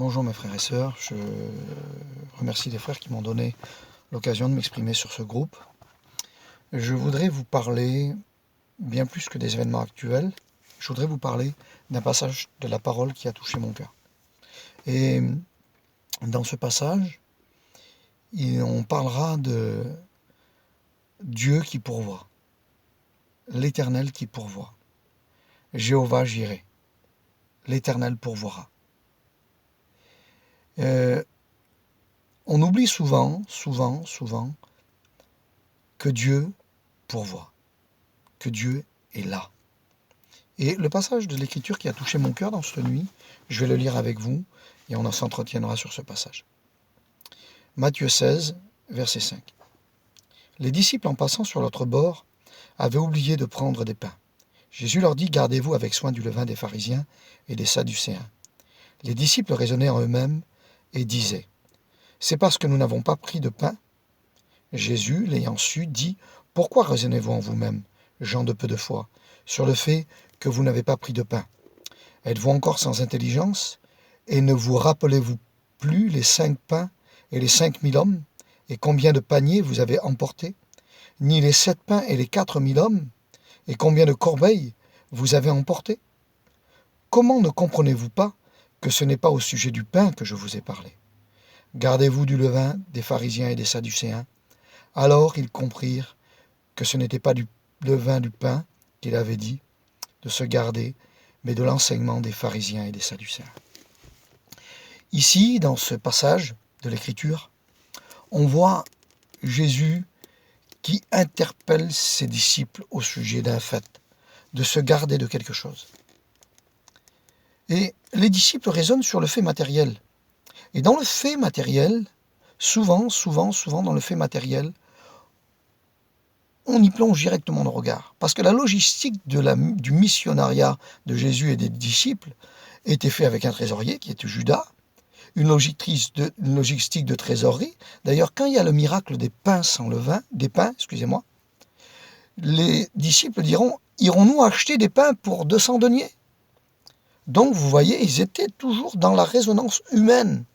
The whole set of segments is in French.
Bonjour mes frères et sœurs, je remercie les frères qui m'ont donné l'occasion de m'exprimer sur ce groupe. Je voudrais vous parler, bien plus que des événements actuels, je voudrais vous parler d'un passage de la parole qui a touché mon cœur. Et dans ce passage, on parlera de Dieu qui pourvoit, l'Éternel qui pourvoit, Jéhovah Jireh, l'Éternel pourvoira. On oublie souvent que Dieu pourvoit, que Dieu est là. Et le passage de l'Écriture qui a touché mon cœur dans cette nuit, je vais le lire avec vous et on s'entretiendra sur ce passage. Matthieu 16, verset 5. Les disciples, en passant sur l'autre bord, avaient oublié de prendre des pains. Jésus leur dit, gardez-vous avec soin du levain des pharisiens et des sadducéens. Les disciples raisonnaient en eux-mêmes et disaient, c'est parce que nous n'avons pas pris de pain. Jésus, l'ayant su, dit, pourquoi raisonnez-vous en vous-même, gens de peu de foi, sur le fait que vous n'avez pas pris de pain? Êtes-vous encore sans intelligence? Et ne vous rappelez-vous plus les 5 pains et les 5000 hommes? Et combien de paniers vous avez emportés? Ni les 7 pains et les 4000 hommes? Et combien de corbeilles vous avez emportés? Comment ne comprenez-vous pas que ce n'est pas au sujet du pain que je vous ai parlé? Gardez-vous du levain des pharisiens et des sadducéens. Alors ils comprirent que ce n'était pas du levain du pain qu'il avait dit de se garder, mais de l'enseignement des pharisiens et des sadducéens. Ici, dans ce passage de l'Écriture, on voit Jésus qui interpelle ses disciples au sujet d'un fait, de se garder de quelque chose. Et les disciples raisonnent sur le fait matériel. Et dans le fait matériel, souvent dans le fait matériel, on y plonge directement le regard. Parce que la logistique du missionnariat de Jésus et des disciples était faite avec un trésorier qui était Judas, une logistique de trésorerie. D'ailleurs, quand il y a le miracle des pains sans levain, les disciples diront, irons-nous acheter des pains pour 200 deniers? Donc, vous voyez, ils étaient toujours dans la résonance humaine.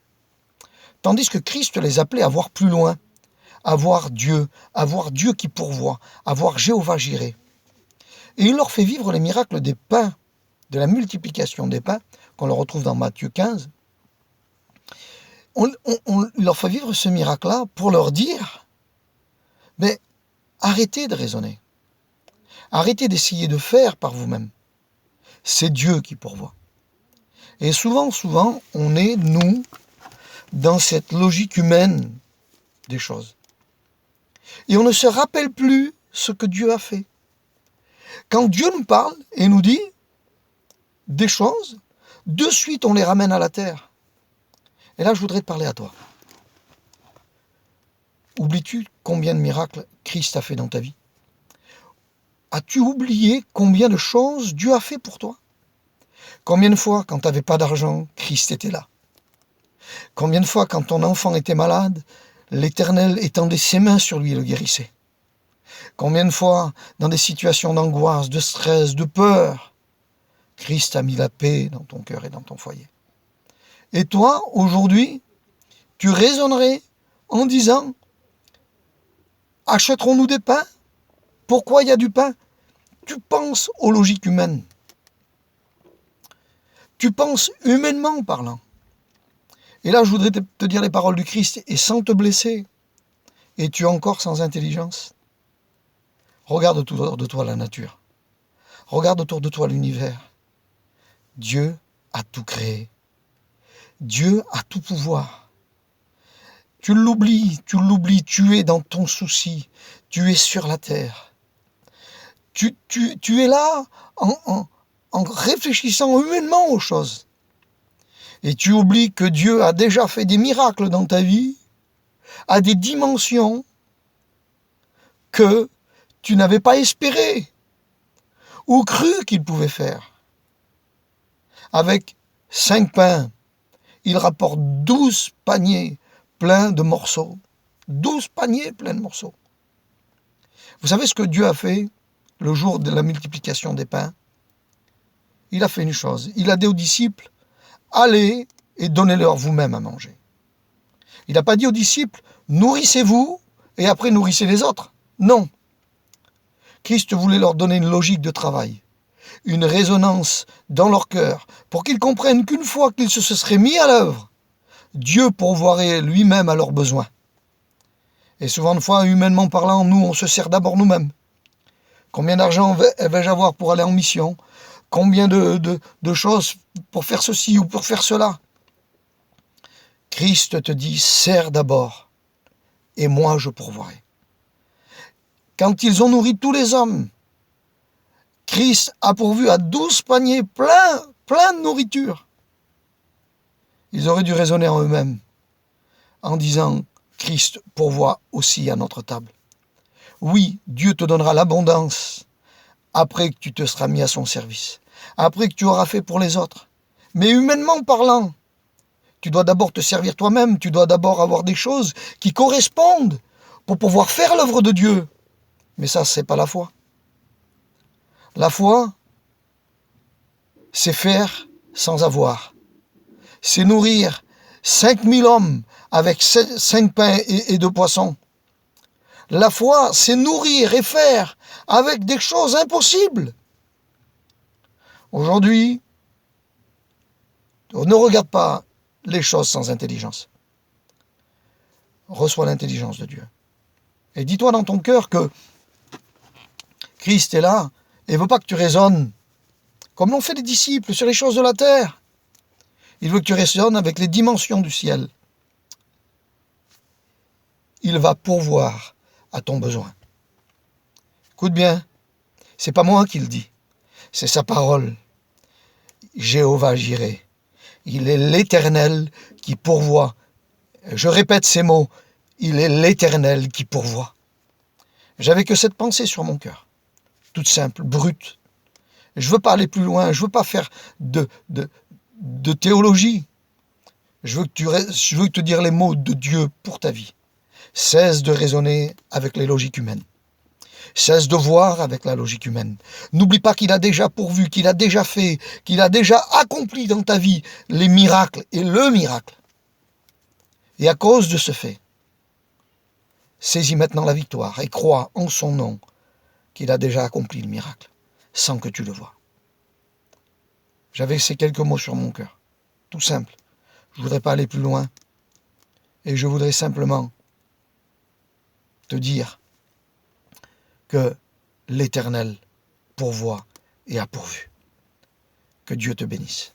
Tandis que Christ les appelait à voir plus loin, à voir Dieu qui pourvoit, à voir Jéhovah Jireh. Et il leur fait vivre les miracles des pains, de la multiplication des pains, qu'on le retrouve dans Matthieu 15. On leur fait vivre ce miracle-là pour leur dire, mais arrêtez de raisonner. Arrêtez d'essayer de faire par vous-même. C'est Dieu qui pourvoit. Et souvent, on est, nous, dans cette logique humaine des choses. Et on ne se rappelle plus ce que Dieu a fait. Quand Dieu nous parle et nous dit des choses, de suite on les ramène à la terre. Et là, je voudrais te parler à toi. Oublies-tu combien de miracles Christ a fait dans ta vie? As-tu oublié combien de choses Dieu a fait pour toi? Combien de fois, quand tu n'avais pas d'argent, Christ était là? Combien de fois, quand ton enfant était malade, l'Éternel étendait ses mains sur lui et le guérissait? Combien de fois, dans des situations d'angoisse, de stress, de peur, Christ a mis la paix dans ton cœur et dans ton foyer? Et toi, aujourd'hui, tu raisonnerais en disant, achèterons-nous des pains? Pourquoi il y a du pain? Tu penses aux logiques humaines. Tu penses humainement parlant. Et là, je voudrais te dire les paroles du Christ, et sans te blesser. Es-tu encore sans intelligence? Regarde autour de toi la nature. Regarde autour de toi l'univers. Dieu a tout créé. Dieu a tout pouvoir. Tu l'oublies, tu es dans ton souci, tu es sur la terre. Tu es là en réfléchissant humainement aux choses. Et tu oublies que Dieu a déjà fait des miracles dans ta vie, à des dimensions que tu n'avais pas espérées ou cru qu'il pouvait faire. Avec 5 pains, il rapporte 12 paniers pleins de morceaux. 12 paniers pleins de morceaux. Vous savez ce que Dieu a fait le jour de la multiplication des pains? Il a fait une chose. Il a dit aux disciples, allez et donnez-leur vous-même à manger. Il n'a pas dit aux disciples, nourrissez-vous et après nourrissez les autres. Non. Christ voulait leur donner une logique de travail, une résonance dans leur cœur, pour qu'ils comprennent qu'une fois qu'ils se seraient mis à l'œuvre, Dieu pourvoirait lui-même à leurs besoins. Et souvent de fois, humainement parlant, nous, on se sert d'abord nous-mêmes. Combien d'argent vais-je avoir pour aller en mission? Combien de choses pour faire ceci ou pour faire cela? Christ te dit, sers d'abord, et moi je pourvoirai. Quand ils ont nourri tous les hommes, Christ a pourvu à 12 paniers plein de nourriture. Ils auraient dû raisonner en eux-mêmes, en disant, Christ pourvoit aussi à notre table. Oui, Dieu te donnera l'abondance après que tu te seras mis à son service, après que tu auras fait pour les autres. Mais humainement parlant, tu dois d'abord te servir toi-même, tu dois d'abord avoir des choses qui correspondent pour pouvoir faire l'œuvre de Dieu. Mais ça, c'est pas la foi. La foi, c'est faire sans avoir. C'est nourrir 5000 hommes avec 5 pains et 2 poissons. La foi, c'est nourrir et faire avec des choses impossibles. Aujourd'hui, ne regarde pas les choses sans intelligence. Reçois l'intelligence de Dieu. Et dis-toi dans ton cœur que Christ est là et ne veut pas que tu raisonnes comme l'ont fait les disciples sur les choses de la terre. Il veut que tu raisonnes avec les dimensions du ciel. Il va pourvoir à ton besoin. Écoute bien, c'est pas moi qui le dis, c'est sa parole. Jéhovah Jireh. Il est l'Éternel qui pourvoit. Je répète ces mots, il est l'Éternel qui pourvoit. J'avais que cette pensée sur mon cœur, toute simple, brute. Je veux pas aller plus loin, je veux pas faire de théologie. Je veux te dire les mots de Dieu pour ta vie. Cesse de raisonner avec les logiques humaines. Cesse de voir avec la logique humaine. N'oublie pas qu'il a déjà pourvu, qu'il a déjà fait, qu'il a déjà accompli dans ta vie les miracles et le miracle. Et à cause de ce fait, saisis maintenant la victoire et crois en son nom qu'il a déjà accompli le miracle, sans que tu le vois. J'avais ces quelques mots sur mon cœur, tout simple. Je ne voudrais pas aller plus loin. Et je voudrais simplement te dire que l'Éternel pourvoit et a pourvu. Que Dieu te bénisse.